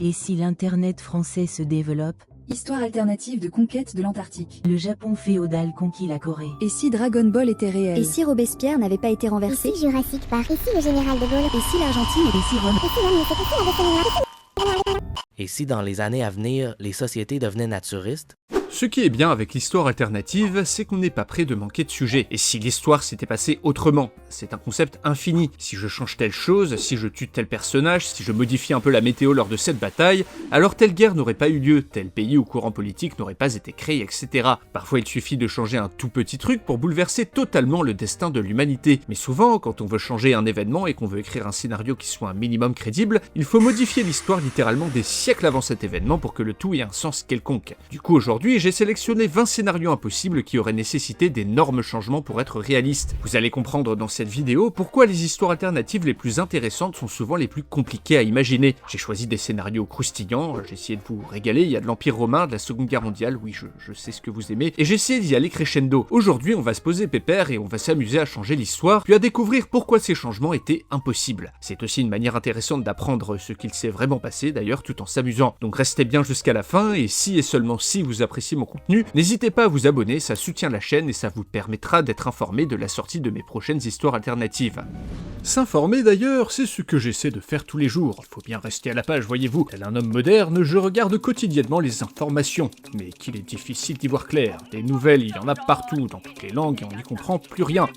Et si l'internet français se développe? Histoire alternative de conquête de l'Antarctique. Le Japon féodal conquit la Corée. Et si Dragon Ball était réel? Et si Robespierre n'avait pas été renversé? Et si Jurassic Park? Et si le général de Gaulle? Et si l'Argentine? Et si Rome? Et si l'homme n'était pas avec le noir? Et si dans les années à venir, les sociétés devenaient naturistes? Ce qui est bien avec l'histoire alternative, c'est qu'on n'est pas près de manquer de sujet. Et si l'histoire s'était passée autrement? C'est un concept infini. Si je change telle chose, si je tue tel personnage, si je modifie un peu la météo lors de cette bataille, alors telle guerre n'aurait pas eu lieu, tel pays ou courant politique n'aurait pas été créé, etc. Parfois il suffit de changer un tout petit truc pour bouleverser totalement le destin de l'humanité. Mais souvent, quand on veut changer un événement et qu'on veut écrire un scénario qui soit un minimum crédible, il faut modifier l'histoire littéralement des siècles avant cet événement pour que le tout ait un sens quelconque. Du coup aujourd'hui, j'ai sélectionné 20 scénarios impossibles qui auraient nécessité d'énormes changements pour être réalistes. Vous allez comprendre dans cette vidéo pourquoi les histoires alternatives les plus intéressantes sont souvent les plus compliquées à imaginer. J'ai choisi des scénarios croustillants, j'ai essayé de vous régaler, il y a de l'Empire romain, de la Seconde Guerre mondiale, oui je sais ce que vous aimez, et j'ai essayé d'y aller crescendo. Aujourd'hui on va se poser pépère et on va s'amuser à changer l'histoire, puis à découvrir pourquoi ces changements étaient impossibles. C'est aussi une manière intéressante d'apprendre ce qu'il s'est vraiment passé d'ailleurs tout en s'amusant. Donc restez bien jusqu'à la fin, et si et seulement si vous appréciez mon contenu, n'hésitez pas à vous abonner, ça soutient la chaîne et ça vous permettra d'être informé de la sortie de mes prochaines histoires alternatives. S'informer d'ailleurs, c'est ce que j'essaie de faire tous les jours. Il faut bien rester à la page, voyez-vous. Tel un homme moderne, je regarde quotidiennement les informations. Mais qu'il est difficile d'y voir clair. Des nouvelles, il y en a partout, dans toutes les langues, et on n'y comprend plus rien.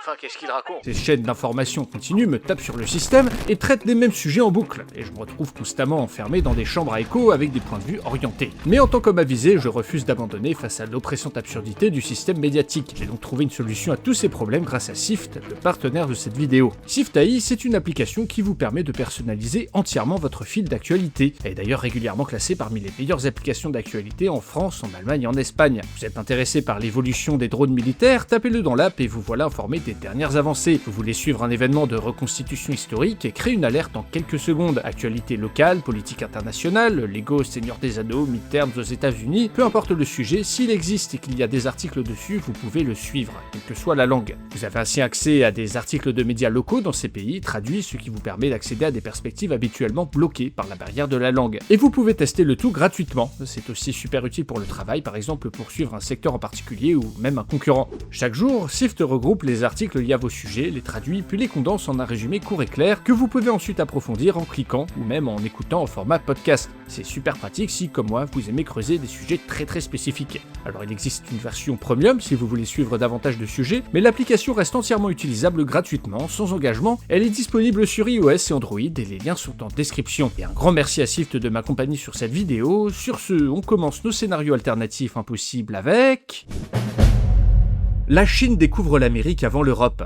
Enfin, qu'est-ce qu'il raconte? Ces chaînes d'information continues me tapent sur le système et traitent les mêmes sujets en boucle, et je me retrouve constamment enfermé dans des chambres à écho avec des points de vue orientés. Mais en tant qu'homme avisé, je refuse d'abandonner face à l'oppressante absurdité du système médiatique. J'ai donc trouvé une solution à tous ces problèmes grâce à Sift, le partenaire de cette vidéo. Sift AI, c'est une application qui vous permet de personnaliser entièrement votre fil d'actualité. Elle est d'ailleurs régulièrement classée parmi les meilleures applications d'actualité en France, en Allemagne et en Espagne. Vous êtes intéressé par l'évolution des drones militaires, tapez-le dans l'app et vous voilà informé des dernières avancées. Vous voulez suivre un événement de reconstitution historique et créer une alerte en quelques secondes. Actualité locale, politique internationale, Lego, Seigneur des Anneaux, midterms aux États-Unis, peu importe le sujet, s'il existe et qu'il y a des articles dessus, vous pouvez le suivre, quelle que soit la langue. Vous avez ainsi accès à des articles de médias locaux dans ces pays, traduits, ce qui vous permet d'accéder à des perspectives habituellement bloquées par la barrière de la langue. Et vous pouvez tester le tout gratuitement. C'est aussi super utile pour le travail, par exemple pour suivre un secteur en particulier ou même un concurrent. Chaque jour, Sift regroupe les articles liés à vos sujets, les traduit, puis les condense en un résumé court et clair que vous pouvez ensuite approfondir en cliquant ou même en écoutant en format podcast. C'est super pratique si, comme moi, vous aimez creuser des sujets très spécifiques. Alors il existe une version premium si vous voulez suivre davantage de sujets, mais l'application reste entièrement utilisable gratuitement, sans engagement. Elle est disponible sur iOS et Android et les liens sont en description. Et un grand merci à Sift de m'accompagner sur cette vidéo. Sur ce, on commence nos scénarios alternatifs impossibles avec... La Chine découvre l'Amérique avant l'Europe.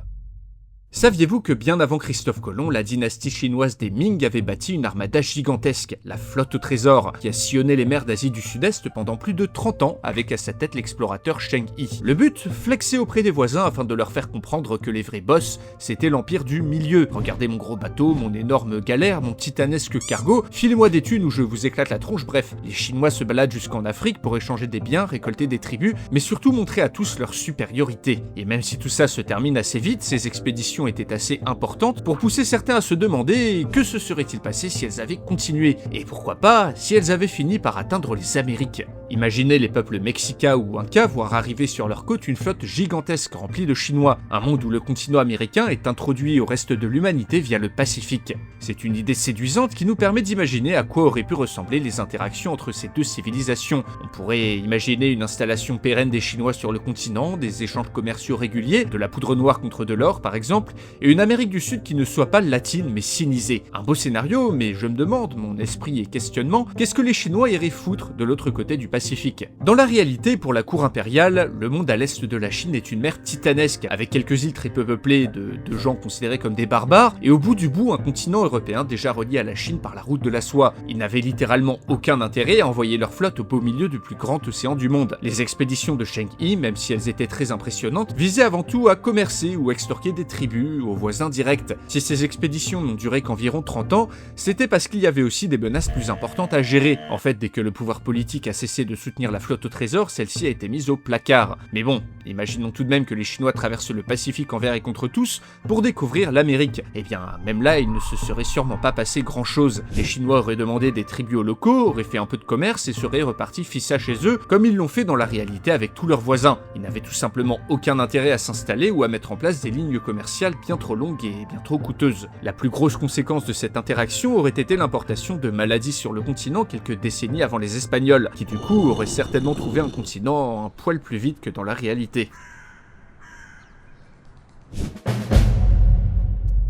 Saviez-vous que bien avant Christophe Colomb, la dynastie chinoise des Ming avait bâti une armada gigantesque, la flotte au trésor, qui a sillonné les mers d'Asie du Sud-Est pendant plus de 30 ans, avec à sa tête l'explorateur Cheng Yi. Le but, flexer auprès des voisins afin de leur faire comprendre que les vrais boss, c'était l'empire du milieu. Regardez mon gros bateau, mon énorme galère, mon titanesque cargo, filez-moi des thunes où je vous éclate la tronche, bref. Les Chinois se baladent jusqu'en Afrique pour échanger des biens, récolter des tribus, mais surtout montrer à tous leur supériorité. Et même si tout ça se termine assez vite, ces expéditions était assez importante pour pousser certains à se demander que se serait-il passé si elles avaient continué, et pourquoi pas si elles avaient fini par atteindre les Amériques. Imaginez les peuples mexicains ou incas voir arriver sur leur côte une flotte gigantesque remplie de Chinois, un monde où le continent américain est introduit au reste de l'humanité via le Pacifique. C'est une idée séduisante qui nous permet d'imaginer à quoi auraient pu ressembler les interactions entre ces deux civilisations. On pourrait imaginer une installation pérenne des Chinois sur le continent, des échanges commerciaux réguliers, de la poudre noire contre de l'or par exemple, et une Amérique du Sud qui ne soit pas latine mais sinisée. Un beau scénario, mais je me demande, mon esprit et questionnement, qu'est-ce que les Chinois iraient foutre de l'autre côté du Pacifique? Dans la réalité, pour la cour impériale, le monde à l'est de la Chine est une mer titanesque, avec quelques îles très peu peuplées de gens considérés comme des barbares, et au bout du bout, un continent européen déjà relié à la Chine par la route de la soie. Ils n'avaient littéralement aucun intérêt à envoyer leur flotte au beau milieu du plus grand océan du monde. Les expéditions de Cheng Yi, même si elles étaient très impressionnantes, visaient avant tout à commercer ou extorquer des tribus aux voisins directs. Si ces expéditions n'ont duré qu'environ 30 ans, c'était parce qu'il y avait aussi des menaces plus importantes à gérer. En fait, dès que le pouvoir politique a cessé de soutenir la flotte au trésor, celle-ci a été mise au placard. Mais bon, imaginons tout de même que les Chinois traversent le Pacifique envers et contre tous pour découvrir l'Amérique. Eh bien, même là, il ne se serait sûrement pas passé grand-chose. Les Chinois auraient demandé des tributs aux locaux, auraient fait un peu de commerce et seraient repartis fissa chez eux, comme ils l'ont fait dans la réalité avec tous leurs voisins. Ils n'avaient tout simplement aucun intérêt à s'installer ou à mettre en place des lignes commerciales bien trop longues et bien trop coûteuses. La plus grosse conséquence de cette interaction aurait été l'importation de maladies sur le continent quelques décennies avant les Espagnols, qui du coup auraient certainement trouvé un continent un poil plus vite que dans la réalité.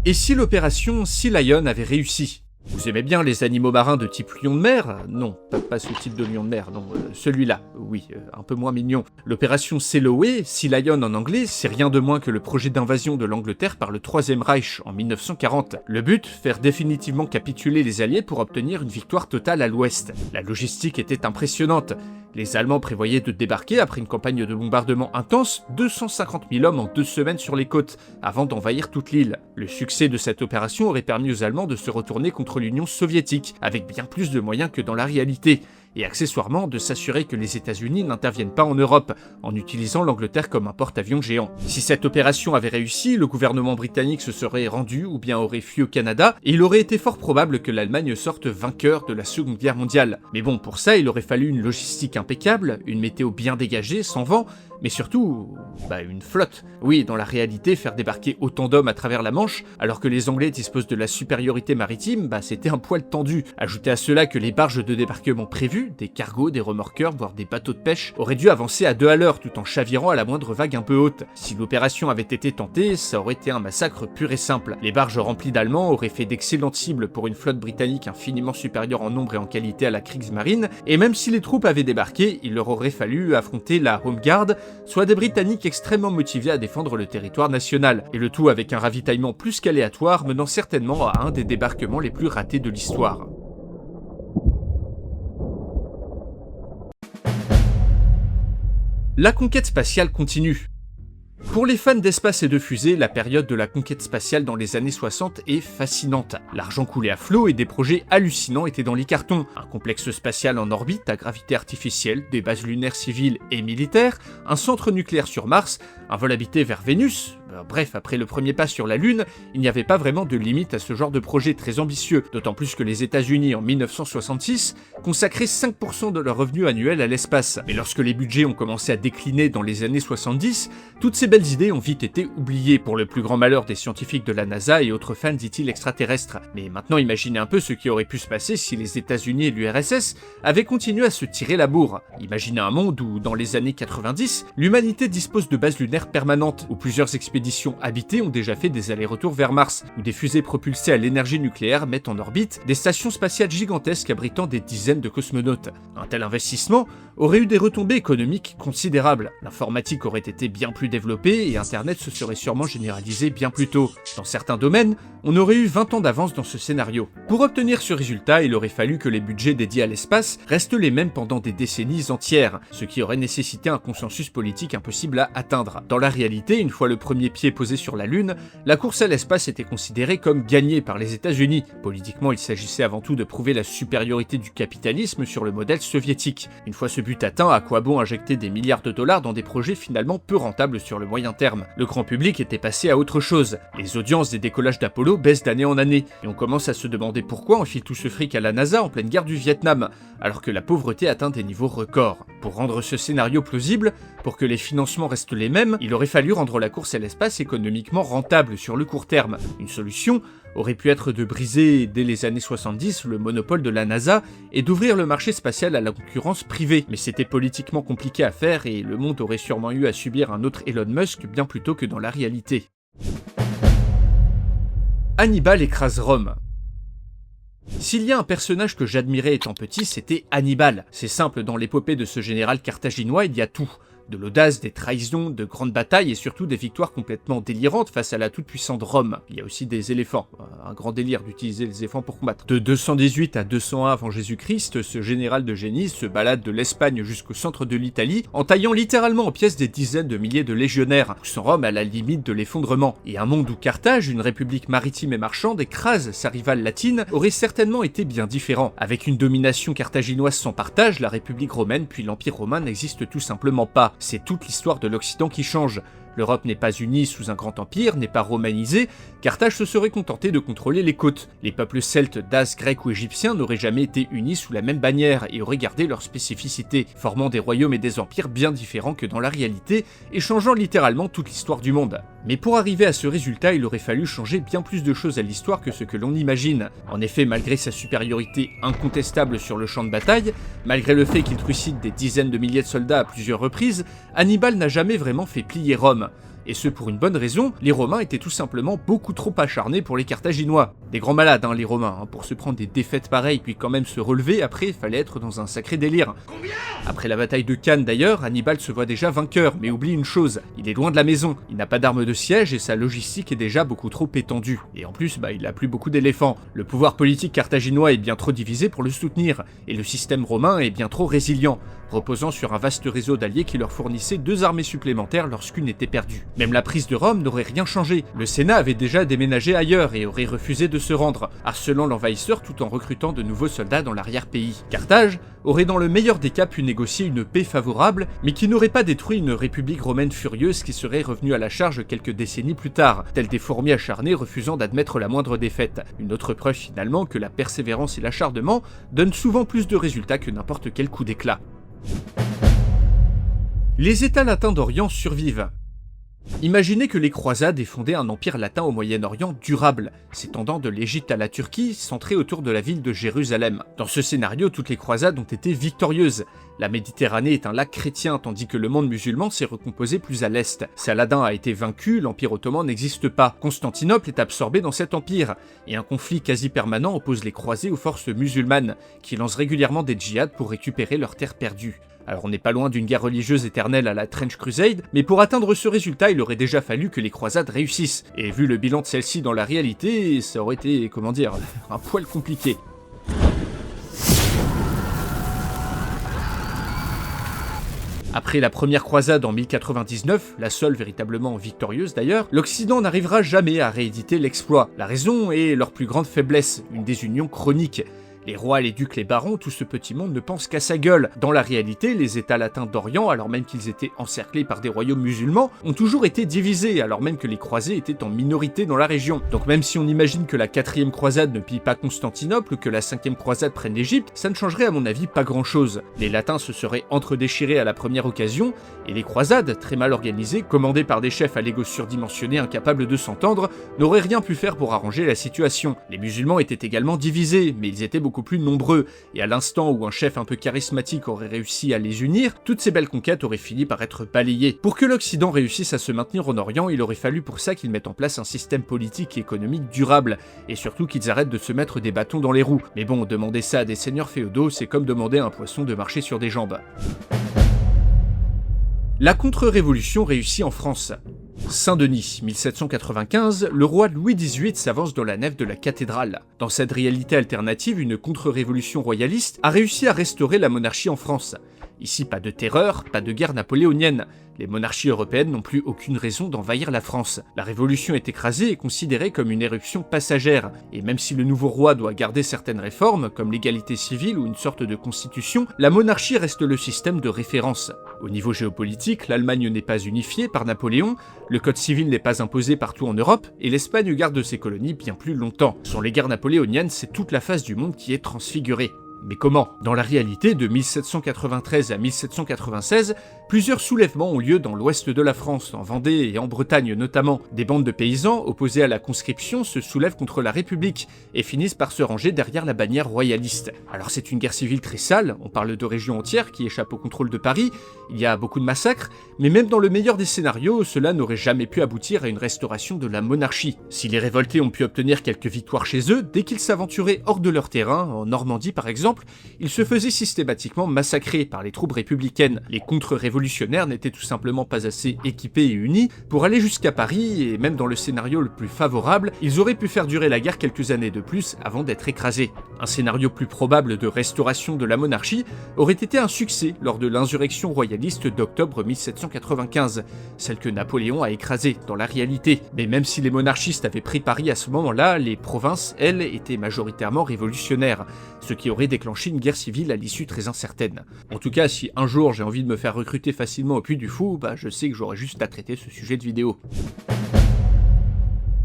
Et si l'opération Sea Lion avait réussi ? Vous aimez bien les animaux marins de type lion de mer ? Non, pas ce type de lion de mer, non, celui-là, oui, un peu moins mignon. L'opération Seloé, Sea Lion en anglais, c'est rien de moins que le projet d'invasion de l'Angleterre par le Troisième Reich en 1940. Le but, faire définitivement capituler les Alliés pour obtenir une victoire totale à l'ouest. La logistique était impressionnante. Les Allemands prévoyaient de débarquer après une campagne de bombardement intense 250 000 hommes en 2 semaines sur les côtes, avant d'envahir toute l'île. Le succès de cette opération aurait permis aux Allemands de se retourner contre l'Union soviétique, avec bien plus de moyens que dans la réalité, et accessoirement de s'assurer que les États-Unis n'interviennent pas en Europe, en utilisant l'Angleterre comme un porte-avions géant. Si cette opération avait réussi, le gouvernement britannique se serait rendu ou bien aurait fui au Canada, et il aurait été fort probable que l'Allemagne sorte vainqueur de la Seconde Guerre mondiale. Mais bon, pour ça, il aurait fallu une logistique impeccable, une météo bien dégagée, sans vent, mais surtout, une flotte. Oui, dans la réalité, faire débarquer autant d'hommes à travers la Manche, alors que les Anglais disposent de la supériorité maritime, c'était un poil tendu. Ajoutez à cela que les barges de débarquement prévues, des cargos, des remorqueurs, voire des bateaux de pêche, auraient dû avancer à 2 à l'heure tout en chavirant à la moindre vague un peu haute. Si l'opération avait été tentée, ça aurait été un massacre pur et simple. Les barges remplies d'Allemands auraient fait d'excellentes cibles pour une flotte britannique infiniment supérieure en nombre et en qualité à la Kriegsmarine, et même si les troupes avaient débarqué, il leur aurait fallu affronter la Home Guard, soit des Britanniques extrêmement motivés à défendre le territoire national, et le tout avec un ravitaillement plus qu'aléatoire menant certainement à un des débarquements les plus ratés de l'histoire. La conquête spatiale continue. Pour les fans d'espace et de fusées, la période de la conquête spatiale dans les années 60 est fascinante. L'argent coulait à flot et des projets hallucinants étaient dans les cartons. Un complexe spatial en orbite à gravité artificielle, des bases lunaires civiles et militaires, un centre nucléaire sur Mars, un vol habité vers Vénus. Bref, après le premier pas sur la Lune, il n'y avait pas vraiment de limite à ce genre de projet très ambitieux, d'autant plus que les États-Unis en 1966 consacraient 5% de leur revenu annuel à l'espace. Mais lorsque les budgets ont commencé à décliner dans les années 70, toutes ces belles idées ont vite été oubliées pour le plus grand malheur des scientifiques de la NASA et autres fans dit-il extraterrestres. Mais maintenant imaginez un peu ce qui aurait pu se passer si les États-Unis et l'URSS avaient continué à se tirer la bourre. Imaginez un monde où, dans les années 90, l'humanité dispose de bases lunaires permanentes, où plusieurs expéditions habitées ont déjà fait des allers-retours vers Mars, où des fusées propulsées à l'énergie nucléaire mettent en orbite des stations spatiales gigantesques abritant des dizaines de cosmonautes. Un tel investissement aurait eu des retombées économiques considérables. L'informatique aurait été bien plus développée et Internet se serait sûrement généralisé bien plus tôt. Dans certains domaines, on aurait eu 20 ans d'avance dans ce scénario. Pour obtenir ce résultat, il aurait fallu que les budgets dédiés à l'espace restent les mêmes pendant des décennies entières, ce qui aurait nécessité un consensus politique impossible à atteindre. Dans la réalité, une fois le premier pied posé sur la Lune, la course à l'espace était considérée comme gagnée par les États-Unis. Politiquement, il s'agissait avant tout de prouver la supériorité du capitalisme sur le modèle soviétique. Une fois ce but atteint, à quoi bon injecter des milliards de dollars dans des projets finalement peu rentables sur le moyen terme ? Le grand public était passé à autre chose. Les audiences des décollages d'Apollo baissent d'année en année, et on commence à se demander pourquoi on file tout ce fric à la NASA en pleine guerre du Vietnam, alors que la pauvreté atteint des niveaux records. Pour rendre ce scénario plausible, pour que les financements restent les mêmes, il aurait fallu rendre la course à l'espace économiquement rentable sur le court terme. Une solution aurait pu être de briser dès les années 70 le monopole de la NASA et d'ouvrir le marché spatial à la concurrence privée. Mais c'était politiquement compliqué à faire et le monde aurait sûrement eu à subir un autre Elon Musk bien plus tôt que dans la réalité. Hannibal écrase Rome. S'il y a un personnage que j'admirais étant petit, c'était Hannibal. C'est simple, dans l'épopée de ce général carthaginois, il y a tout. De l'audace, des trahisons, de grandes batailles et surtout des victoires complètement délirantes face à la toute-puissante Rome. Il y a aussi des éléphants, un grand délire d'utiliser les éléphants pour combattre. De 218 à 201 avant Jésus-Christ, ce général de génie se balade de l'Espagne jusqu'au centre de l'Italie en taillant littéralement en pièces des dizaines de milliers de légionnaires, poussant Rome à la limite de l'effondrement. Et un monde où Carthage, une république maritime et marchande, écrase sa rivale latine, aurait certainement été bien différent. Avec une domination carthaginoise sans partage, la République romaine puis l'Empire romain n'existe tout simplement pas. C'est toute l'histoire de l'Occident qui change. L'Europe n'est pas unie sous un grand empire, n'est pas romanisée, Carthage se serait contenté de contrôler les côtes. Les peuples celtes, daces, grecs ou égyptiens n'auraient jamais été unis sous la même bannière et auraient gardé leurs spécificités, formant des royaumes et des empires bien différents que dans la réalité et changeant littéralement toute l'histoire du monde. Mais pour arriver à ce résultat, il aurait fallu changer bien plus de choses à l'histoire que ce que l'on imagine. En effet, malgré sa supériorité incontestable sur le champ de bataille, malgré le fait qu'il trucide des dizaines de milliers de soldats à plusieurs reprises, Hannibal n'a jamais vraiment fait plier Rome. Et ce pour une bonne raison, les Romains étaient tout simplement beaucoup trop acharnés pour les Carthaginois. Des grands malades les Romains, pour se prendre des défaites pareilles puis quand même se relever, après il fallait être dans un sacré délire. Après la bataille de Cannes d'ailleurs, Hannibal se voit déjà vainqueur, mais oublie une chose, il est loin de la maison, il n'a pas d'armes de siège et sa logistique est déjà beaucoup trop étendue. Et en plus, il a plus beaucoup d'éléphants. Le pouvoir politique carthaginois est bien trop divisé pour le soutenir, et le système romain est bien trop résilient, reposant sur un vaste réseau d'alliés qui leur fournissait 2 armées supplémentaires lorsqu'une était perdue. Même la prise de Rome n'aurait rien changé. Le Sénat avait déjà déménagé ailleurs et aurait refusé de se rendre, harcelant l'envahisseur tout en recrutant de nouveaux soldats dans l'arrière-pays. Carthage aurait dans le meilleur des cas pu négocier une paix favorable, mais qui n'aurait pas détruit une république romaine furieuse qui serait revenue à la charge quelques décennies plus tard, tels des fourmis acharnées refusant d'admettre la moindre défaite. Une autre preuve finalement que la persévérance et l'acharnement donnent souvent plus de résultats que n'importe quel coup d'éclat. Les États latins d'Orient survivent. Imaginez que les croisades aient fondé un empire latin au Moyen-Orient durable, s'étendant de l'Égypte à la Turquie, centré autour de la ville de Jérusalem. Dans ce scénario, toutes les croisades ont été victorieuses. La Méditerranée est un lac chrétien, tandis que le monde musulman s'est recomposé plus à l'est. Saladin a été vaincu, l'Empire ottoman n'existe pas. Constantinople est absorbé dans cet empire, et un conflit quasi permanent oppose les croisés aux forces musulmanes, qui lancent régulièrement des djihad pour récupérer leurs terres perdues. Alors on n'est pas loin d'une guerre religieuse éternelle à la Trench Crusade, mais pour atteindre ce résultat, il aurait déjà fallu que les croisades réussissent. Et vu le bilan de celle-ci dans la réalité, ça aurait été, un poil compliqué. Après la première croisade en 1099, la seule véritablement victorieuse d'ailleurs, l'Occident n'arrivera jamais à rééditer l'exploit. La raison est leur plus grande faiblesse, une désunion chronique. Les rois, les ducs, les barons, tout ce petit monde ne pense qu'à sa gueule. Dans la réalité, les États latins d'Orient, alors même qu'ils étaient encerclés par des royaumes musulmans, ont toujours été divisés, alors même que les croisés étaient en minorité dans la région. Donc même si on imagine que la 4e croisade ne pille pas Constantinople ou que la 5e croisade prenne l'Égypte, ça ne changerait à mon avis pas grand chose. Les latins se seraient entre-déchirés à la première occasion, et les croisades, très mal organisées, commandées par des chefs à l'ego surdimensionné incapables de s'entendre, n'auraient rien pu faire pour arranger la situation. Les musulmans étaient également divisés, mais ils étaient beaucoup plus nombreux, et à l'instant où un chef un peu charismatique aurait réussi à les unir, toutes ces belles conquêtes auraient fini par être balayées. Pour que l'Occident réussisse à se maintenir en Orient, il aurait fallu pour ça qu'ils mettent en place un système politique et économique durable, et surtout qu'ils arrêtent de se mettre des bâtons dans les roues. Mais bon, demander ça à des seigneurs féodaux, c'est comme demander à un poisson de marcher sur des jambes. La contre-révolution réussit en France. Saint-Denis, 1795, le roi Louis XVIII s'avance dans la nef de la cathédrale. Dans cette réalité alternative, une contre-révolution royaliste a réussi à restaurer la monarchie en France. Ici, pas de terreur, pas de guerre napoléonienne. Les monarchies européennes n'ont plus aucune raison d'envahir la France. La révolution est écrasée et considérée comme une éruption passagère, et même si le nouveau roi doit garder certaines réformes, comme l'égalité civile ou une sorte de constitution, la monarchie reste le système de référence. Au niveau géopolitique, l'Allemagne n'est pas unifiée par Napoléon, le code civil n'est pas imposé partout en Europe, et l'Espagne garde ses colonies bien plus longtemps. Sans les guerres napoléoniennes, c'est toute la face du monde qui est transfigurée. Mais comment ? Dans la réalité, de 1793 à 1796, plusieurs soulèvements ont lieu dans l'ouest de la France, en Vendée et en Bretagne notamment. Des bandes de paysans, opposés à la conscription, se soulèvent contre la République et finissent par se ranger derrière la bannière royaliste. Alors c'est une guerre civile très sale, on parle de régions entières qui échappent au contrôle de Paris, il y a beaucoup de massacres, mais même dans le meilleur des scénarios, cela n'aurait jamais pu aboutir à une restauration de la monarchie. Si les révoltés ont pu obtenir quelques victoires chez eux, dès qu'ils s'aventuraient hors de leur terrain, en Normandie par exemple, exemple, il se faisait systématiquement massacrer par les troupes républicaines. Les contre-révolutionnaires n'étaient tout simplement pas assez équipés et unis pour aller jusqu'à Paris, et même dans le scénario le plus favorable, ils auraient pu faire durer la guerre quelques années de plus avant d'être écrasés. Un scénario plus probable de restauration de la monarchie aurait été un succès lors de l'insurrection royaliste d'octobre 1795, celle que Napoléon a écrasée dans la réalité. Mais même si les monarchistes avaient pris Paris à ce moment-là, les provinces, elles, étaient majoritairement révolutionnaires, ce qui aurait déclenché une guerre civile à l'issue très incertaine. En tout cas, si un jour j'ai envie de me faire recruter facilement au Puy du Fou, je sais que j'aurai juste à traiter ce sujet de vidéo.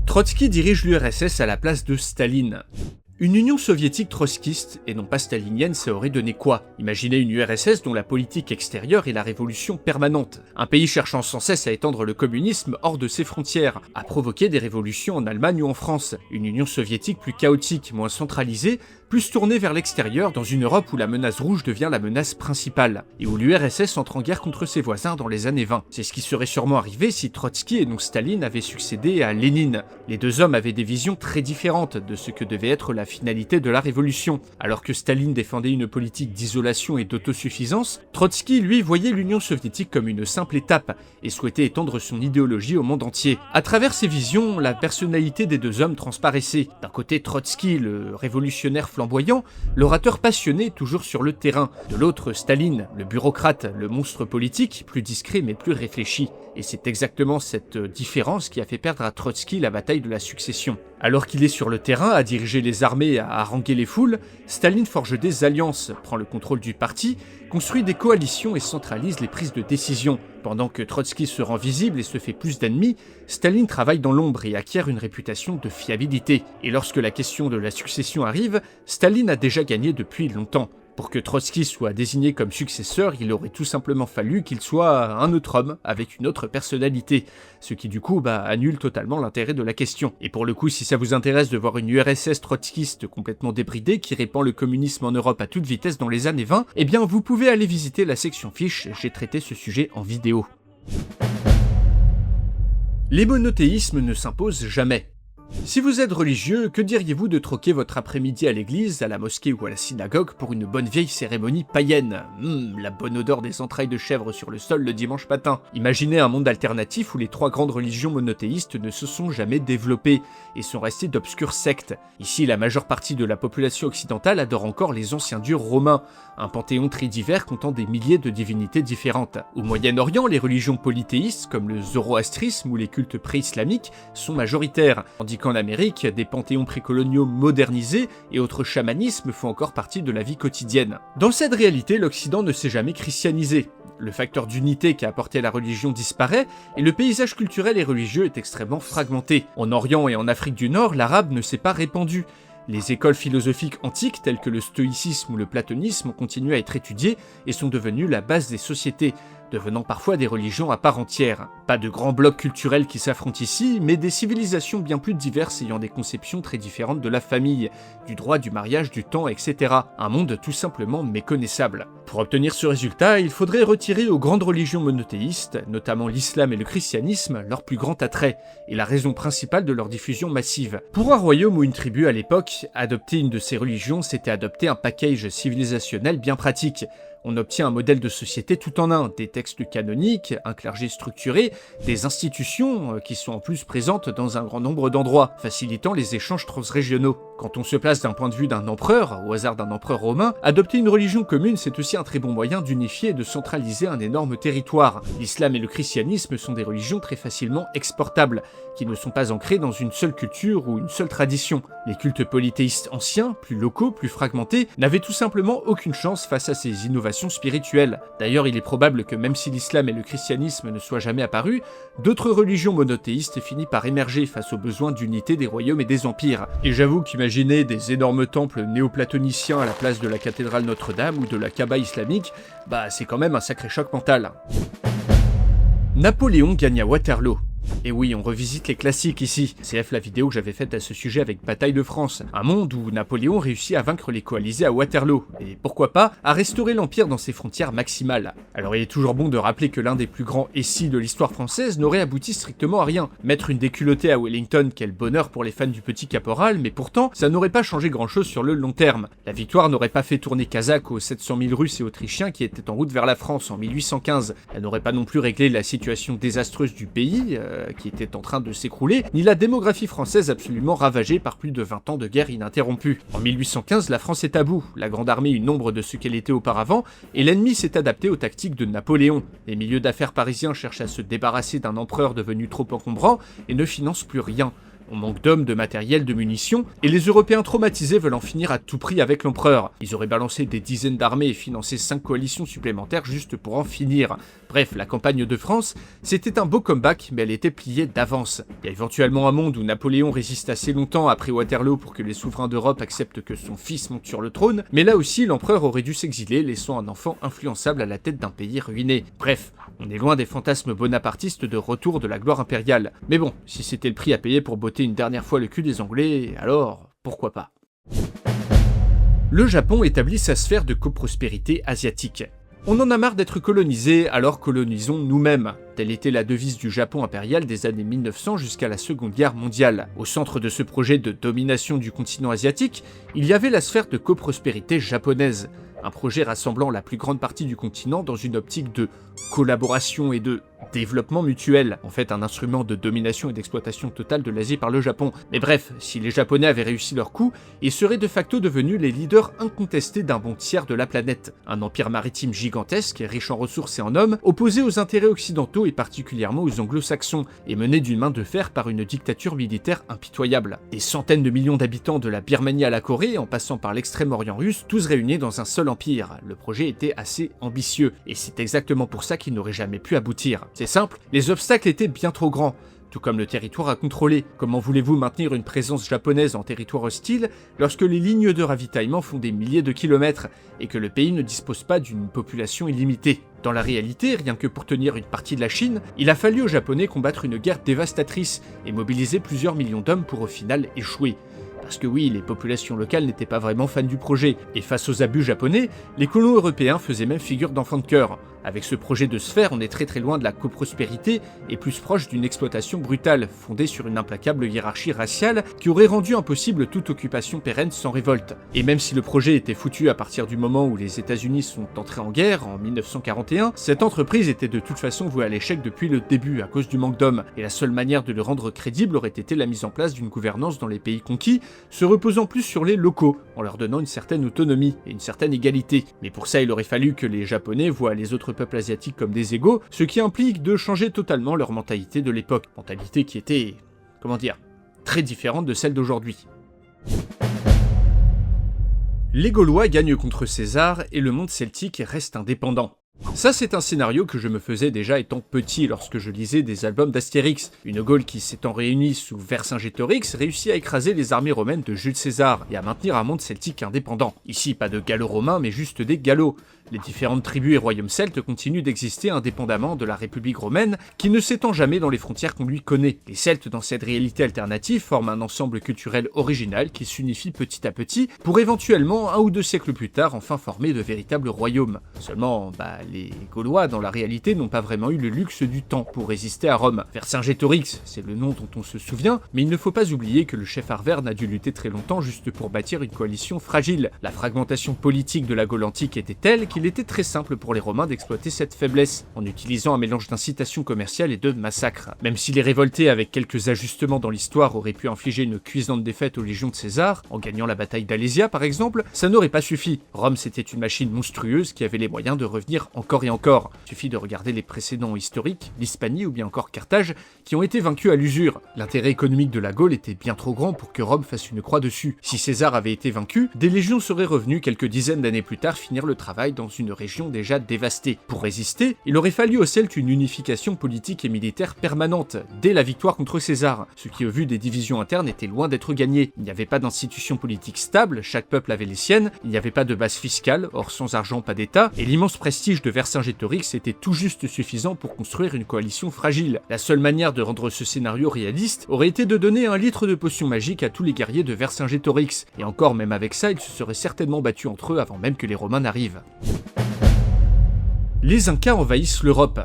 Trotsky dirige l'URSS à la place de Staline. Une Union soviétique trotskiste, et non pas stalinienne, ça aurait donné quoi? Imaginez une URSS dont la politique extérieure est la révolution permanente. Un pays cherchant sans cesse à étendre le communisme hors de ses frontières, à provoquer des révolutions en Allemagne ou en France. Une Union soviétique plus chaotique, moins centralisée, plus tournée vers l'extérieur dans une Europe où la menace rouge devient la menace principale, et où l'URSS entre en guerre contre ses voisins dans les années 20. C'est ce qui serait sûrement arrivé si Trotsky et non Staline avaient succédé à Lénine. Les deux hommes avaient des visions très différentes de ce que devait être la finalité de la révolution. Alors que Staline défendait une politique d'isolation et d'autosuffisance, Trotsky, lui, voyait l'Union soviétique comme une simple étape et souhaitait étendre son idéologie au monde entier. À travers ces visions, la personnalité des deux hommes transparaissait. D'un côté, Trotsky, le révolutionnaire flamboyant, l'orateur passionné toujours sur le terrain. De l'autre, Staline, le bureaucrate, le monstre politique, plus discret mais plus réfléchi. Et c'est exactement cette différence qui a fait perdre à Trotsky la bataille de la succession. Alors qu'il est sur le terrain à diriger les armées, à haranguer les foules, Staline forge des alliances, prend le contrôle du parti, construit des coalitions et centralise les prises de décision. Pendant que Trotsky se rend visible et se fait plus d'ennemis, Staline travaille dans l'ombre et acquiert une réputation de fiabilité. Et lorsque la question de la succession arrive, Staline a déjà gagné depuis longtemps. Pour que Trotsky soit désigné comme successeur, il aurait tout simplement fallu qu'il soit un autre homme, avec une autre personnalité, ce qui du coup annule totalement l'intérêt de la question. Et pour le coup, si ça vous intéresse de voir une URSS trotskiste complètement débridée qui répand le communisme en Europe à toute vitesse dans les années 20, eh bien vous pouvez aller visiter la section fiches, j'ai traité ce sujet en vidéo. Les monothéismes ne s'imposent jamais. Si vous êtes religieux, que diriez-vous de troquer votre après-midi à l'église, à la mosquée ou à la synagogue pour une bonne vieille cérémonie païenne? La bonne odeur des entrailles de chèvre sur le sol le dimanche matin. Imaginez un monde alternatif où les trois grandes religions monothéistes ne se sont jamais développées et sont restées d'obscures sectes. Ici, la majeure partie de la population occidentale adore encore les anciens dieux romains, un panthéon très divers comptant des milliers de divinités différentes. Au Moyen-Orient, les religions polythéistes, comme le zoroastrisme ou les cultes pré-islamiques, sont majoritaires, tandis qu'en Amérique, des panthéons précoloniaux modernisés et autres chamanismes font encore partie de la vie quotidienne. Dans cette réalité, l'Occident ne s'est jamais christianisé. Le facteur d'unité qu'a apporté la religion disparaît, et le paysage culturel et religieux est extrêmement fragmenté. En Orient et en Afrique du Nord, l'arabe ne s'est pas répandu. Les écoles philosophiques antiques telles que le stoïcisme ou le platonisme ont continué à être étudiées et sont devenues la base des sociétés, devenant parfois des religions à part entière. Pas de grands blocs culturels qui s'affrontent ici, mais des civilisations bien plus diverses ayant des conceptions très différentes de la famille, du droit, du mariage, du temps, etc. Un monde tout simplement méconnaissable. Pour obtenir ce résultat, il faudrait retirer aux grandes religions monothéistes, notamment l'islam et le christianisme, leur plus grand attrait, et la raison principale de leur diffusion massive. Pour un royaume ou une tribu à l'époque, adopter une de ces religions, c'était adopter un package civilisationnel bien pratique. On obtient un modèle de société tout en un, des textes canoniques, un clergé structuré, des institutions qui sont en plus présentes dans un grand nombre d'endroits, facilitant les échanges transrégionaux. Quand on se place d'un point de vue d'un empereur, au hasard d'un empereur romain, adopter une religion commune c'est aussi un très bon moyen d'unifier et de centraliser un énorme territoire. L'islam et le christianisme sont des religions très facilement exportables, qui ne sont pas ancrées dans une seule culture ou une seule tradition. Les cultes polythéistes anciens, plus locaux, plus fragmentés, n'avaient tout simplement aucune chance face à ces innovations spirituelles. D'ailleurs, il est probable que même si l'islam et le christianisme ne soient jamais apparus, d'autres religions monothéistes finissent par émerger face aux besoins d'unité des royaumes et des empires. Et j'avoue qu'imaginer des énormes temples néoplatoniciens à la place de la cathédrale Notre-Dame ou de la Kaaba islamique, c'est quand même un sacré choc mental. Napoléon gagne à Waterloo. Et oui, on revisite les classiques ici. CF la vidéo que j'avais faite à ce sujet avec Bataille de France, un monde où Napoléon réussit à vaincre les coalisés à Waterloo, et pourquoi pas, à restaurer l'Empire dans ses frontières maximales. Alors il est toujours bon de rappeler que l'un des plus grands essais de l'histoire française n'aurait abouti strictement à rien. Mettre une déculottée à Wellington, quel bonheur pour les fans du petit caporal, mais pourtant, ça n'aurait pas changé grand chose sur le long terme. La victoire n'aurait pas fait tourner Kazakh aux 700 000 Russes et Autrichiens qui étaient en route vers la France en 1815. Elle n'aurait pas non plus réglé la situation désastreuse du pays, qui était en train de s'écrouler, ni la démographie française absolument ravagée par plus de 20 ans de guerre ininterrompue. En 1815, la France est à bout, la grande armée eut nombre de ce qu'elle était auparavant, et l'ennemi s'est adapté aux tactiques de Napoléon. Les milieux d'affaires parisiens cherchent à se débarrasser d'un empereur devenu trop encombrant et ne financent plus rien. On manque d'hommes, de matériel, de munitions, et les Européens traumatisés veulent en finir à tout prix avec l'empereur. Ils auraient balancé des dizaines d'armées et financé 5 coalitions supplémentaires juste pour en finir. Bref, la campagne de France, c'était un beau comeback, mais elle était pliée d'avance. Il y a éventuellement un monde où Napoléon résiste assez longtemps après Waterloo pour que les souverains d'Europe acceptent que son fils monte sur le trône, mais là aussi l'empereur aurait dû s'exiler, laissant un enfant influençable à la tête d'un pays ruiné. Bref, on est loin des fantasmes bonapartistes de retour de la gloire impériale. Mais bon, si c'était le prix à payer pour botter une dernière fois le cul des Anglais, alors pourquoi pas. Le Japon établit sa sphère de coprospérité asiatique. On en a marre d'être colonisé, alors colonisons nous-mêmes. Telle était la devise du Japon impérial des années 1900 jusqu'à la Seconde Guerre mondiale. Au centre de ce projet de domination du continent asiatique, il y avait la sphère de coprospérité japonaise. Un projet rassemblant la plus grande partie du continent dans une optique de collaboration et de développement mutuel, en fait un instrument de domination et d'exploitation totale de l'Asie par le Japon. Mais bref, si les Japonais avaient réussi leur coup, ils seraient de facto devenus les leaders incontestés d'un bon tiers de la planète. Un empire maritime gigantesque, riche en ressources et en hommes, opposé aux intérêts occidentaux et particulièrement aux anglo-saxons, et mené d'une main de fer par une dictature militaire impitoyable. Des centaines de millions d'habitants de la Birmanie à la Corée, en passant par l'extrême-orient russe, tous réunis dans un seul empire. Le projet était assez ambitieux, et c'est exactement pour ça qu'il n'aurait jamais pu aboutir. C'est simple, les obstacles étaient bien trop grands, tout comme le territoire à contrôler. Comment voulez-vous maintenir une présence japonaise en territoire hostile lorsque les lignes de ravitaillement font des milliers de kilomètres et que le pays ne dispose pas d'une population illimitée? Dans la réalité, rien que pour tenir une partie de la Chine, il a fallu aux Japonais combattre une guerre dévastatrice et mobiliser plusieurs millions d'hommes pour au final échouer. Parce que oui, les populations locales n'étaient pas vraiment fans du projet, et face aux abus japonais, les colons européens faisaient même figure d'enfants de cœur. Avec ce projet de sphère, on est très loin de la coprospérité et plus proche d'une exploitation brutale, fondée sur une implacable hiérarchie raciale qui aurait rendu impossible toute occupation pérenne sans révolte. Et même si le projet était foutu à partir du moment où les États-Unis sont entrés en guerre, en 1941, cette entreprise était de toute façon vouée à l'échec depuis le début à cause du manque d'hommes, et la seule manière de le rendre crédible aurait été la mise en place d'une gouvernance dans les pays conquis, se reposant plus sur les locaux, en leur donnant une certaine autonomie et une certaine égalité. Mais pour ça, il aurait fallu que les Japonais voient les autres peuples asiatiques comme des égaux, ce qui implique de changer totalement leur mentalité de l'époque. Mentalité qui était, très différente de celle d'aujourd'hui. Les Gaulois gagnent contre César et le monde celtique reste indépendant. Ça, c'est un scénario que je me faisais déjà étant petit lorsque je lisais des albums d'Astérix. Une Gaule qui s'étant réunie sous Vercingétorix réussit à écraser les armées romaines de Jules César et à maintenir un monde celtique indépendant. Ici, pas de Gallo-Romains, mais juste des Gallos. Les différentes tribus et royaumes celtes continuent d'exister indépendamment de la République romaine, qui ne s'étend jamais dans les frontières qu'on lui connaît. Les Celtes, dans cette réalité alternative, forment un ensemble culturel original qui s'unifie petit à petit, pour éventuellement, 1 ou 2 siècles plus tard, enfin former de véritables royaumes. Seulement, les Gaulois, dans la réalité, n'ont pas vraiment eu le luxe du temps pour résister à Rome. Vercingétorix, c'est le nom dont on se souvient, mais il ne faut pas oublier que le chef Arverne a dû lutter très longtemps juste pour bâtir une coalition fragile. La fragmentation politique de la Gaule antique était telle qu'il était très simple pour les Romains d'exploiter cette faiblesse, en utilisant un mélange d'incitation commerciale et de massacre. Même si les révoltés, avec quelques ajustements dans l'histoire, auraient pu infliger une cuisante défaite aux légions de César, en gagnant la bataille d'Alésia par exemple, ça n'aurait pas suffi. Rome c'était une machine monstrueuse qui avait les moyens de revenir encore et encore. Il suffit de regarder les précédents historiques, l'Hispanie ou bien encore Carthage, qui ont été vaincus à l'usure. L'intérêt économique de la Gaule était bien trop grand pour que Rome fasse une croix dessus. Si César avait été vaincu, des légions seraient revenues quelques dizaines d'années plus tard finir le travail dans dans une région déjà dévastée. Pour résister, il aurait fallu aux Celtes une unification politique et militaire permanente, dès la victoire contre César, ce qui au vu des divisions internes était loin d'être gagné. Il n'y avait pas d'institution politique stable, chaque peuple avait les siennes, il n'y avait pas de base fiscale, or sans argent pas d'État, et l'immense prestige de Vercingétorix était tout juste suffisant pour construire une coalition fragile. La seule manière de rendre ce scénario réaliste aurait été de donner 1 litre de potion magique à tous les guerriers de Vercingétorix, et encore même avec ça, ils se seraient certainement battus entre eux avant même que les Romains n'arrivent. Les Incas envahissent l'Europe.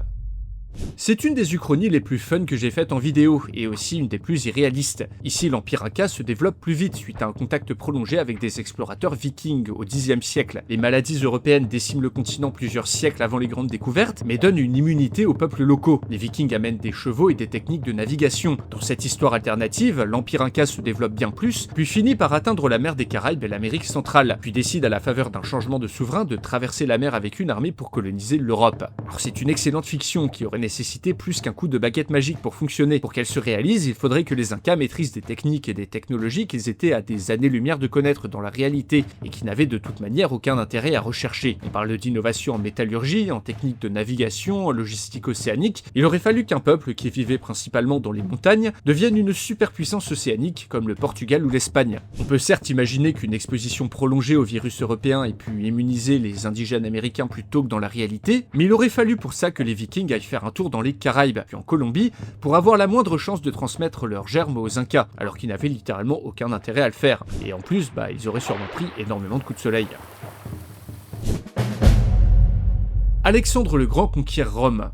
C'est une des uchronies les plus fun que j'ai faites en vidéo, et aussi une des plus irréalistes. Ici, l'Empire Inca se développe plus vite suite à un contact prolongé avec des explorateurs vikings au Xe siècle. Les maladies européennes déciment le continent plusieurs siècles avant les grandes découvertes, mais donnent une immunité aux peuples locaux. Les vikings amènent des chevaux et des techniques de navigation. Dans cette histoire alternative, l'Empire Inca se développe bien plus, puis finit par atteindre la mer des Caraïbes et l'Amérique centrale, puis décide à la faveur d'un changement de souverain de traverser la mer avec une armée pour coloniser l'Europe. Alors c'est une excellente fiction qui aurait nécessité plus qu'un coup de baguette magique pour fonctionner. Pour qu'elle se réalise, il faudrait que les Incas maîtrisent des techniques et des technologies qu'ils étaient à des années-lumière de connaître dans la réalité, et qui n'avaient de toute manière aucun intérêt à rechercher. On parle d'innovation en métallurgie, en technique de navigation, en logistique océanique. Il aurait fallu qu'un peuple qui vivait principalement dans les montagnes devienne une superpuissance océanique comme le Portugal ou l'Espagne. On peut certes imaginer qu'une exposition prolongée au virus européen ait pu immuniser les indigènes américains plus tôt que dans la réalité, mais il aurait fallu pour ça que les Vikings aillent faire un tour dans les Caraïbes, puis en Colombie, pour avoir la moindre chance de transmettre leurs germes aux Incas, alors qu'ils n'avaient littéralement aucun intérêt à le faire. Et en plus, ils auraient sûrement pris énormément de coups de soleil. Alexandre le Grand conquiert Rome.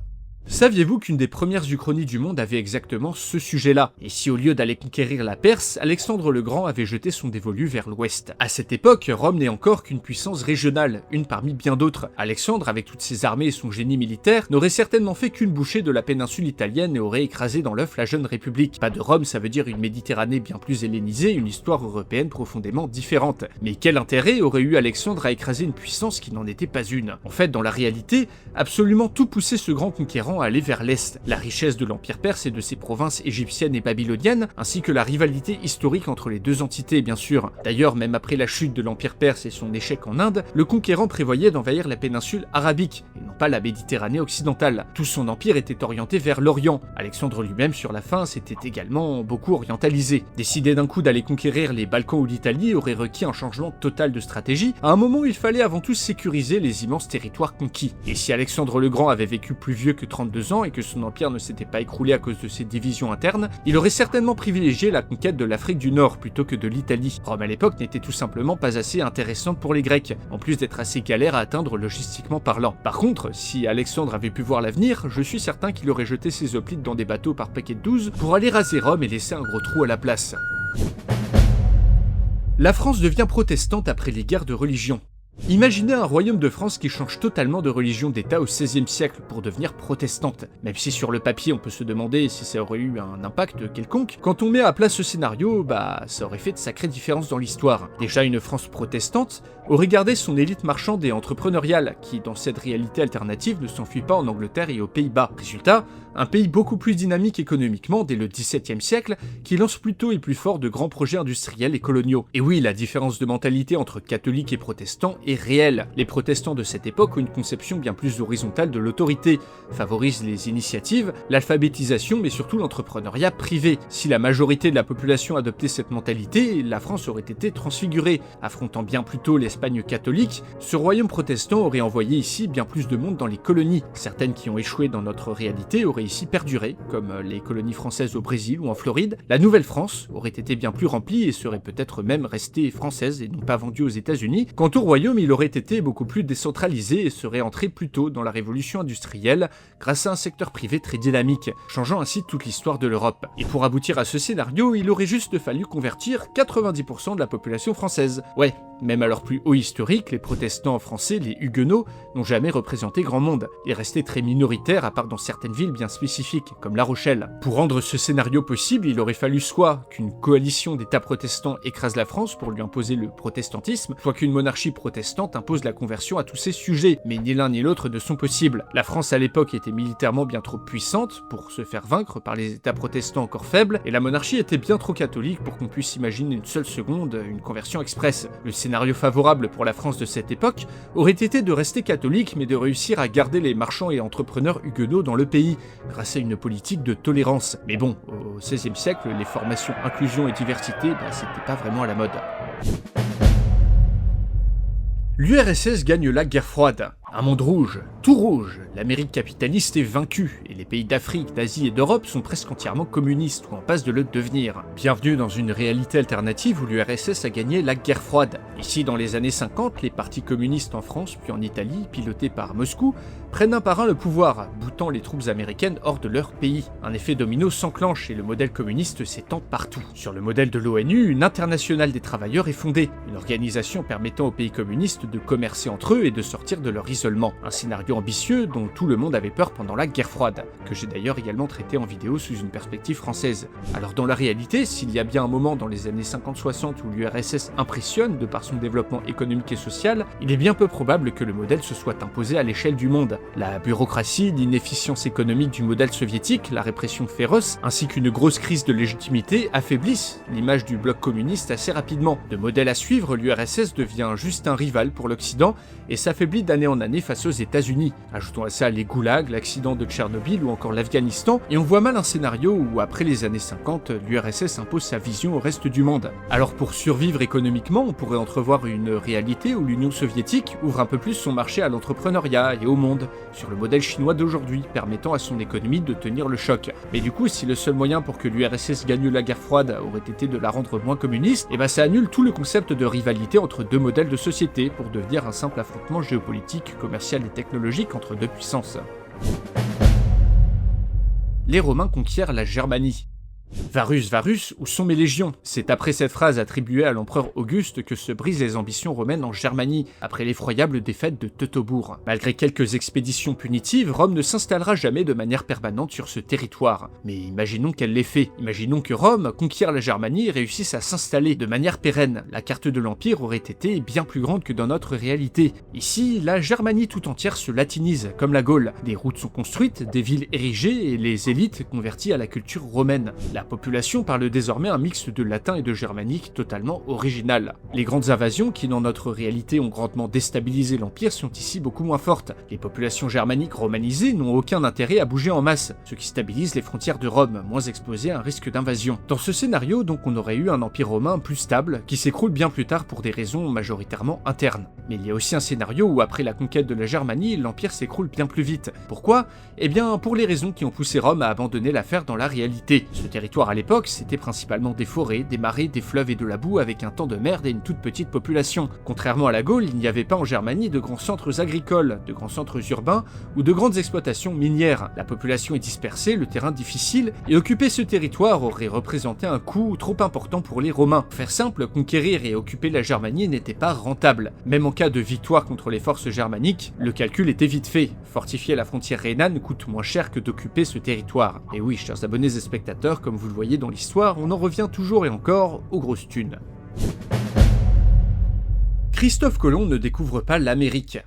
Saviez-vous qu'une des premières uchronies du monde avait exactement ce sujet-là? Et si au lieu d'aller conquérir la Perse, Alexandre le Grand avait jeté son dévolu vers l'ouest? À cette époque, Rome n'est encore qu'une puissance régionale, une parmi bien d'autres. Alexandre, avec toutes ses armées et son génie militaire, n'aurait certainement fait qu'une bouchée de la péninsule italienne et aurait écrasé dans l'œuf la jeune République. Pas de Rome, ça veut dire une Méditerranée bien plus hellénisée, une histoire européenne profondément différente. Mais quel intérêt aurait eu Alexandre à écraser une puissance qui n'en était pas une? En fait, dans la réalité, absolument tout poussait ce grand conquérant à aller vers l'est. La richesse de l'Empire perse et de ses provinces égyptiennes et babyloniennes, ainsi que la rivalité historique entre les deux entités, bien sûr. D'ailleurs, même après la chute de l'Empire perse et son échec en Inde, le conquérant prévoyait d'envahir la péninsule arabique, et non pas la Méditerranée occidentale. Tout son empire était orienté vers l'Orient. Alexandre lui-même, sur la fin, s'était également beaucoup orientalisé. Décider d'un coup d'aller conquérir les Balkans ou l'Italie aurait requis un changement total de stratégie, à un moment où il fallait avant tout sécuriser les immenses territoires conquis. Et si Alexandre le Grand avait vécu plus vieux que 32 ans et que son empire ne s'était pas écroulé à cause de ses divisions internes, il aurait certainement privilégié la conquête de l'Afrique du Nord plutôt que de l'Italie. Rome à l'époque n'était tout simplement pas assez intéressante pour les Grecs, en plus d'être assez galère à atteindre logistiquement parlant. Par contre, si Alexandre avait pu voir l'avenir, je suis certain qu'il aurait jeté ses hoplites dans des bateaux par paquet de 12 pour aller raser Rome et laisser un gros trou à la place. La France devient protestante après les guerres de religion. Imaginez un royaume de France qui change totalement de religion d'État au XVIe siècle pour devenir protestante. Même si sur le papier on peut se demander si ça aurait eu un impact quelconque, quand on met à plat ce scénario, ça aurait fait de sacrées différences dans l'histoire. Déjà, une France protestante aurait gardé son élite marchande et entrepreneuriale, qui dans cette réalité alternative ne s'enfuit pas en Angleterre et aux Pays-Bas. Résultat, un pays beaucoup plus dynamique économiquement dès le XVIIe siècle, qui lance plus tôt et plus fort de grands projets industriels et coloniaux. Et oui, la différence de mentalité entre catholiques et protestants est réelle. Les protestants de cette époque ont une conception bien plus horizontale de l'autorité, favorisent les initiatives, l'alphabétisation, mais surtout l'entrepreneuriat privé. Si la majorité de la population adoptait cette mentalité, la France aurait été transfigurée. Affrontant bien plus tôt l'Espagne catholique, ce royaume protestant aurait envoyé ici bien plus de monde dans les colonies. Certaines qui ont échoué dans notre réalité auraient ici perduré, comme les colonies françaises au Brésil ou en Floride. La Nouvelle-France aurait été bien plus remplie et serait peut-être même restée française et non pas vendue aux États-Unis. Quant au royaume, il aurait été beaucoup plus décentralisé et serait entré plus tôt dans la révolution industrielle grâce à un secteur privé très dynamique, changeant ainsi toute l'histoire de l'Europe. Et pour aboutir à ce scénario, il aurait juste fallu convertir 90% de la population française. Ouais, même à leur plus haut historique, les protestants français, les huguenots, n'ont jamais représenté grand monde, et restaient très minoritaires à part dans certaines villes bien spécifiques, comme La Rochelle. Pour rendre ce scénario possible, il aurait fallu soit qu'une coalition d'États protestants écrase la France pour lui imposer le protestantisme, soit qu'une monarchie protestante impose la conversion à tous ces sujets, mais ni l'un ni l'autre ne sont possibles. La France à l'époque était militairement bien trop puissante pour se faire vaincre par les États protestants encore faibles, et la monarchie était bien trop catholique pour qu'on puisse imaginer une seule seconde une conversion express. Le scénario favorable pour la France de cette époque aurait été de rester catholique mais de réussir à garder les marchands et entrepreneurs huguenots dans le pays, grâce à une politique de tolérance. Mais bon, au XVIe siècle, les formations inclusion et diversité, c'était pas vraiment à la mode. L'URSS gagne la guerre froide. Un monde rouge, tout rouge, l'Amérique capitaliste est vaincue, et les pays d'Afrique, d'Asie et d'Europe sont presque entièrement communistes ou en passe de le devenir. Bienvenue dans une réalité alternative où l'URSS a gagné la guerre froide. Ici, dans les années 50, les partis communistes en France puis en Italie, pilotés par Moscou, prennent un par un le pouvoir, boutant les troupes américaines hors de leur pays. Un effet domino s'enclenche et le modèle communiste s'étend partout. Sur le modèle de l'ONU, une internationale des travailleurs est fondée, une organisation permettant aux pays communistes de commercer entre eux et de sortir de leur isolement. Un scénario ambitieux dont tout le monde avait peur pendant la guerre froide, que j'ai d'ailleurs également traité en vidéo sous une perspective française. Alors dans la réalité, s'il y a bien un moment dans les années 50-60 où l'URSS impressionne de par son développement économique et social, il est bien peu probable que le modèle se soit imposé à l'échelle du monde. La bureaucratie, l'inefficience économique du modèle soviétique, la répression féroce, ainsi qu'une grosse crise de légitimité affaiblissent l'image du bloc communiste assez rapidement. De modèle à suivre, l'URSS devient juste un rival pour l'Occident et s'affaiblit d'année en année face aux États-Unis. Ajoutons à ça les goulags, l'accident de Tchernobyl ou encore l'Afghanistan, et on voit mal un scénario où, après les années 50, l'URSS impose sa vision au reste du monde. Alors pour survivre économiquement, on pourrait entrevoir une réalité où l'Union soviétique ouvre un peu plus son marché à l'entrepreneuriat et au monde, sur le modèle chinois d'aujourd'hui, permettant à son économie de tenir le choc. Mais du coup, si le seul moyen pour que l'URSS gagne la guerre froide aurait été de la rendre moins communiste, ça annule tout le concept de rivalité entre deux modèles de société pour devenir un simple affrontement géopolitique, commercial et technologique entre deux puissances. Les Romains conquièrent la Germanie. Varus, Varus, où sont mes légions? C'est après cette phrase attribuée à l'empereur Auguste que se brisent les ambitions romaines en Germanie, après l'effroyable défaite de Teutobourg. Malgré quelques expéditions punitives, Rome ne s'installera jamais de manière permanente sur ce territoire. Mais imaginons qu'elle l'ait fait. Imaginons que Rome conquiert la Germanie et réussisse à s'installer de manière pérenne. La carte de l'Empire aurait été bien plus grande que dans notre réalité. Ici, la Germanie tout entière se latinise, comme la Gaule. Des routes sont construites, des villes érigées et les élites converties à la culture romaine. La population parle désormais un mix de latin et de germanique totalement original. Les grandes invasions qui dans notre réalité ont grandement déstabilisé l'Empire sont ici beaucoup moins fortes. Les populations germaniques romanisées n'ont aucun intérêt à bouger en masse, ce qui stabilise les frontières de Rome, moins exposées à un risque d'invasion. Dans ce scénario, donc, on aurait eu un empire romain plus stable, qui s'écroule bien plus tard pour des raisons majoritairement internes. Mais il y a aussi un scénario où après la conquête de la Germanie, l'Empire s'écroule bien plus vite. Pourquoi? Eh bien, pour les raisons qui ont poussé Rome à abandonner l'affaire dans la réalité. Ce territoire à l'époque, c'était principalement des forêts, des marais, des fleuves et de la boue avec un temps de merde et une toute petite population. Contrairement à la Gaule, il n'y avait pas en Germanie de grands centres agricoles, de grands centres urbains ou de grandes exploitations minières. La population est dispersée, le terrain difficile, et occuper ce territoire aurait représenté un coût trop important pour les Romains. Pour faire simple, conquérir et occuper la Germanie n'était pas rentable. Même en cas de victoire contre les forces germaniques, le calcul était vite fait. Fortifier la frontière rhénane coûte moins cher que d'occuper ce territoire. Et oui, chers abonnés et spectateurs, comme vous le voyez dans l'histoire, on en revient toujours et encore aux grosses thunes. Christophe Colomb ne découvre pas l'Amérique.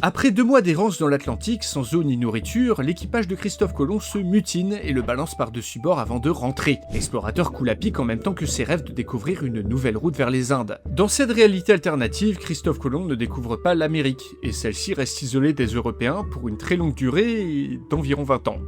Après 2 mois d'errance dans l'Atlantique, sans eau ni nourriture, l'équipage de Christophe Colomb se mutine et le balance par-dessus bord avant de rentrer. L'explorateur coule à pic en même temps que ses rêves de découvrir une nouvelle route vers les Indes. Dans cette réalité alternative, Christophe Colomb ne découvre pas l'Amérique, et celle-ci reste isolée des Européens pour une très longue durée d'environ 20 ans.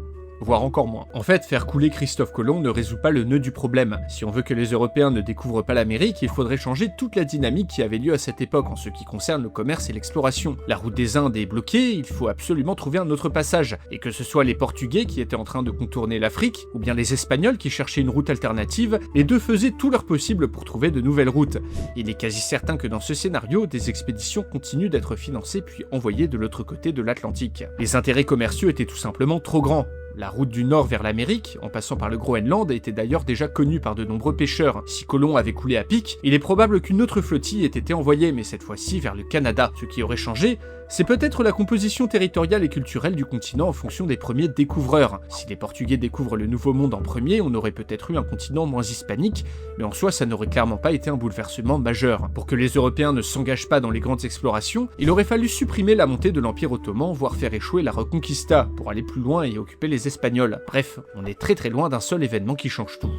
Voire encore moins. En fait, faire couler Christophe Colomb ne résout pas le nœud du problème. Si on veut que les Européens ne découvrent pas l'Amérique, il faudrait changer toute la dynamique qui avait lieu à cette époque en ce qui concerne le commerce et l'exploration. La route des Indes est bloquée, il faut absolument trouver un autre passage. Et que ce soit les Portugais qui étaient en train de contourner l'Afrique, ou bien les Espagnols qui cherchaient une route alternative, les deux faisaient tout leur possible pour trouver de nouvelles routes. Il est quasi certain que dans ce scénario, des expéditions continuent d'être financées puis envoyées de l'autre côté de l'Atlantique. Les intérêts commerciaux étaient tout simplement trop grands. La route du Nord vers l'Amérique, en passant par le Groenland, était d'ailleurs déjà connue par de nombreux pêcheurs. Si Colomb avait coulé à pic, il est probable qu'une autre flottille ait été envoyée, mais cette fois-ci vers le Canada. Ce qui aurait changé, c'est peut-être la composition territoriale et culturelle du continent en fonction des premiers découvreurs. Si les Portugais découvrent le Nouveau Monde en premier, on aurait peut-être eu un continent moins hispanique, mais en soi ça n'aurait clairement pas été un bouleversement majeur. Pour que les Européens ne s'engagent pas dans les grandes explorations, il aurait fallu supprimer la montée de l'Empire ottoman, voire faire échouer la Reconquista, pour aller plus loin et occuper les Espagnols. Bref, on est très loin d'un seul événement qui change tout.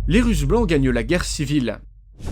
Les Russes blancs gagnent la guerre civile.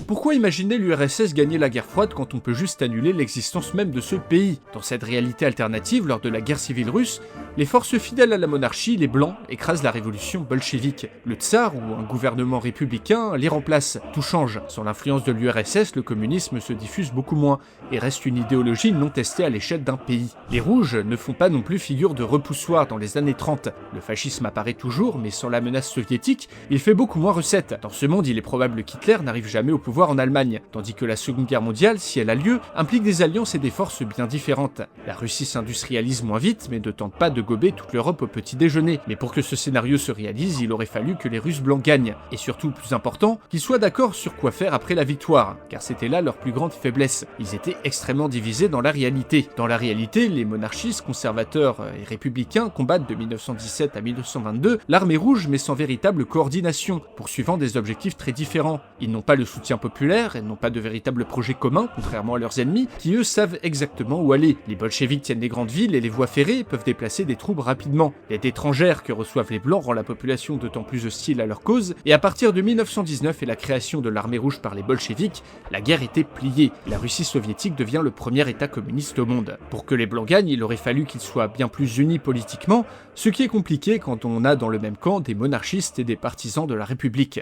Pourquoi imaginer l'URSS gagner la guerre froide quand on peut juste annuler l'existence même de ce pays? Dans cette réalité alternative, lors de la guerre civile russe, les forces fidèles à la monarchie, les Blancs, écrasent la révolution bolchevique. Le tsar ou un gouvernement républicain les remplace. Tout change. Sans l'influence de l'URSS, le communisme se diffuse beaucoup moins et reste une idéologie non testée à l'échelle d'un pays. Les Rouges ne font pas non plus figure de repoussoir dans les années 30. Le fascisme apparaît toujours, mais sans la menace soviétique, il fait beaucoup moins recette. Dans ce monde, il est probable qu'Hitler n'arrive jamais au pouvoir en Allemagne, tandis que la Seconde Guerre mondiale, si elle a lieu, implique des alliances et des forces bien différentes. La Russie s'industrialise moins vite, mais ne tente pas de gober toute l'Europe au petit déjeuner. Mais pour que ce scénario se réalise, il aurait fallu que les Russes blancs gagnent, et surtout, plus important, qu'ils soient d'accord sur quoi faire après la victoire, car c'était là leur plus grande faiblesse. Ils étaient extrêmement divisés dans la réalité. Dans la réalité, les monarchistes, conservateurs et républicains combattent de 1917 à 1922 l'armée rouge, mais sans véritable coordination, poursuivant des objectifs très différents. Ils n'ont pas le soutien populaire et n'ont pas de véritable projet commun, contrairement à leurs ennemis, qui eux savent exactement où aller. Les bolcheviks tiennent les grandes villes et les voies ferrées peuvent déplacer des troupes rapidement. L'aide étrangère que reçoivent les blancs rend la population d'autant plus hostile à leur cause, et à partir de 1919 et la création de l'armée rouge par les bolcheviks, la guerre était pliée. La Russie soviétique devient le premier état communiste au monde. Pour que les blancs gagnent, il aurait fallu qu'ils soient bien plus unis politiquement, ce qui est compliqué quand on a dans le même camp des monarchistes et des partisans de la République.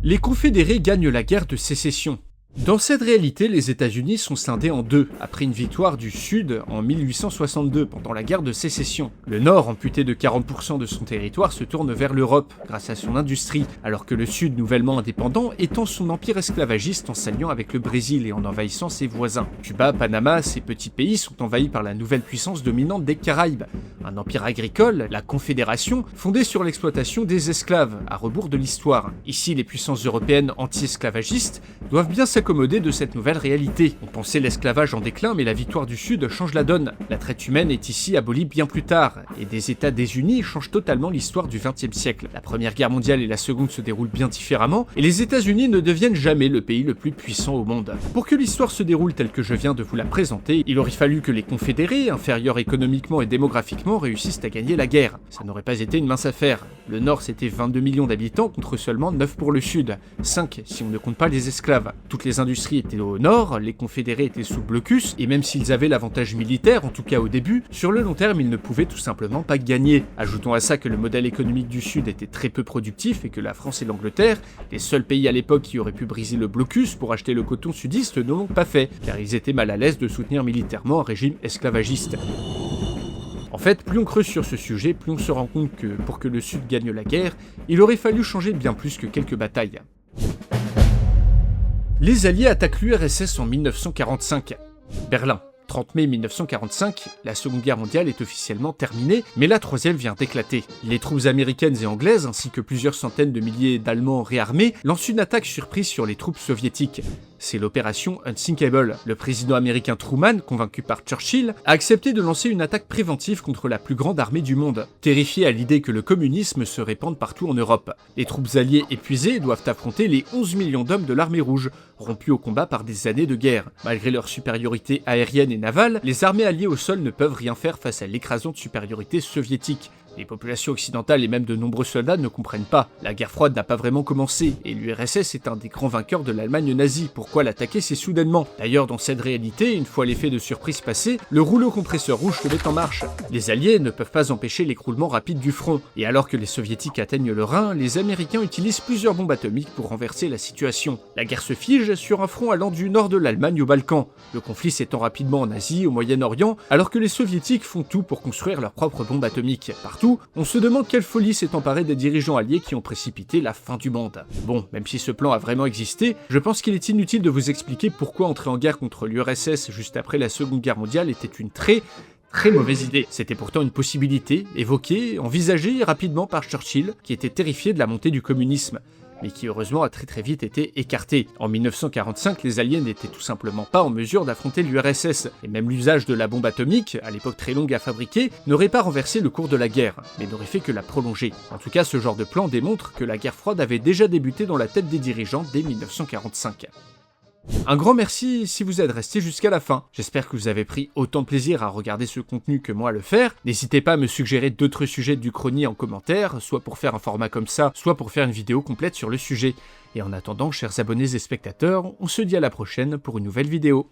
Les confédérés gagnent la guerre de sécession. Dans cette réalité, les États-Unis sont scindés en deux, après une victoire du Sud en 1862 pendant la guerre de sécession. Le Nord, amputé de 40% de son territoire, se tourne vers l'Europe, grâce à son industrie, alors que le Sud, nouvellement indépendant, étend son empire esclavagiste en s'alliant avec le Brésil et en envahissant ses voisins. Cuba, Panama, ces petits pays sont envahis par la nouvelle puissance dominante des Caraïbes, un empire agricole, la Confédération, fondée sur l'exploitation des esclaves, à rebours de l'histoire. Ici, les puissances européennes anti-esclavagistes doivent bien s'accommoder de cette nouvelle réalité. On pensait l'esclavage en déclin, mais la victoire du Sud change la donne. La traite humaine est ici abolie bien plus tard, et des États désunis changent totalement l'histoire du XXe siècle. La Première Guerre mondiale et la Seconde se déroulent bien différemment, et les États-Unis ne deviennent jamais le pays le plus puissant au monde. Pour que l'histoire se déroule telle que je viens de vous la présenter, il aurait fallu que les confédérés, inférieurs économiquement et démographiquement, réussissent à gagner la guerre. Ça n'aurait pas été une mince affaire. Le Nord, c'était 22 millions d'habitants contre seulement 9 pour le Sud, 5 si on ne compte pas les esclaves. Toutes les industries étaient au nord, les confédérés étaient sous blocus, et même s'ils avaient l'avantage militaire, en tout cas au début, sur le long terme ils ne pouvaient tout simplement pas gagner. Ajoutons à ça que le modèle économique du Sud était très peu productif et que la France et l'Angleterre, les seuls pays à l'époque qui auraient pu briser le blocus pour acheter le coton sudiste, ne l'ont pas fait, car ils étaient mal à l'aise de soutenir militairement un régime esclavagiste. En fait, plus on creuse sur ce sujet, plus on se rend compte que pour que le Sud gagne la guerre, il aurait fallu changer bien plus que quelques batailles. Les Alliés attaquent l'URSS en 1945. Berlin. 30 mai 1945, la Seconde Guerre mondiale est officiellement terminée, mais la Troisième vient d'éclater. Les troupes américaines et anglaises, ainsi que plusieurs centaines de milliers d'Allemands réarmés, lancent une attaque surprise sur les troupes soviétiques. C'est l'opération Unsinkable. Le président américain Truman, convaincu par Churchill, a accepté de lancer une attaque préventive contre la plus grande armée du monde, terrifié à l'idée que le communisme se répande partout en Europe. Les troupes alliées épuisées doivent affronter les 11 millions d'hommes de l'armée rouge, rompus au combat par des années de guerre. Malgré leur supériorité aérienne et navale, les armées alliées au sol ne peuvent rien faire face à l'écrasante supériorité soviétique. Les populations occidentales et même de nombreux soldats ne comprennent pas. La guerre froide n'a pas vraiment commencé, et l'URSS est un des grands vainqueurs de l'Allemagne nazie. Pourquoi l'attaquer si soudainement? D'ailleurs, dans cette réalité, une fois l'effet de surprise passé, le rouleau compresseur rouge se met en marche. Les Alliés ne peuvent pas empêcher l'écroulement rapide du front, et alors que les Soviétiques atteignent le Rhin, les Américains utilisent plusieurs bombes atomiques pour renverser la situation. La guerre se fige sur un front allant du nord de l'Allemagne aux Balkans, le conflit s'étend rapidement en Asie, au Moyen-Orient, alors que les Soviétiques font tout pour construire leurs propres bombes atomiques. Partout, on se demande quelle folie s'est emparée des dirigeants alliés qui ont précipité la fin du monde. Bon, même si ce plan a vraiment existé, je pense qu'il est inutile de vous expliquer pourquoi entrer en guerre contre l'URSS juste après la Seconde Guerre mondiale était une très mauvaise idée. C'était pourtant une possibilité, évoquée, envisagée rapidement par Churchill, qui était terrifié de la montée du communisme, mais qui heureusement a très vite été écarté. En 1945, les Alliés n'étaient tout simplement pas en mesure d'affronter l'URSS, et même l'usage de la bombe atomique, à l'époque très longue à fabriquer, n'aurait pas renversé le cours de la guerre, mais n'aurait fait que la prolonger. En tout cas, ce genre de plan démontre que la guerre froide avait déjà débuté dans la tête des dirigeants dès 1945. Un grand merci si vous êtes resté jusqu'à la fin. J'espère que vous avez pris autant de plaisir à regarder ce contenu que moi à le faire. N'hésitez pas à me suggérer d'autres sujets d'Uchronie en commentaire, soit pour faire un format comme ça, soit pour faire une vidéo complète sur le sujet. Et en attendant, chers abonnés et spectateurs, on se dit à la prochaine pour une nouvelle vidéo.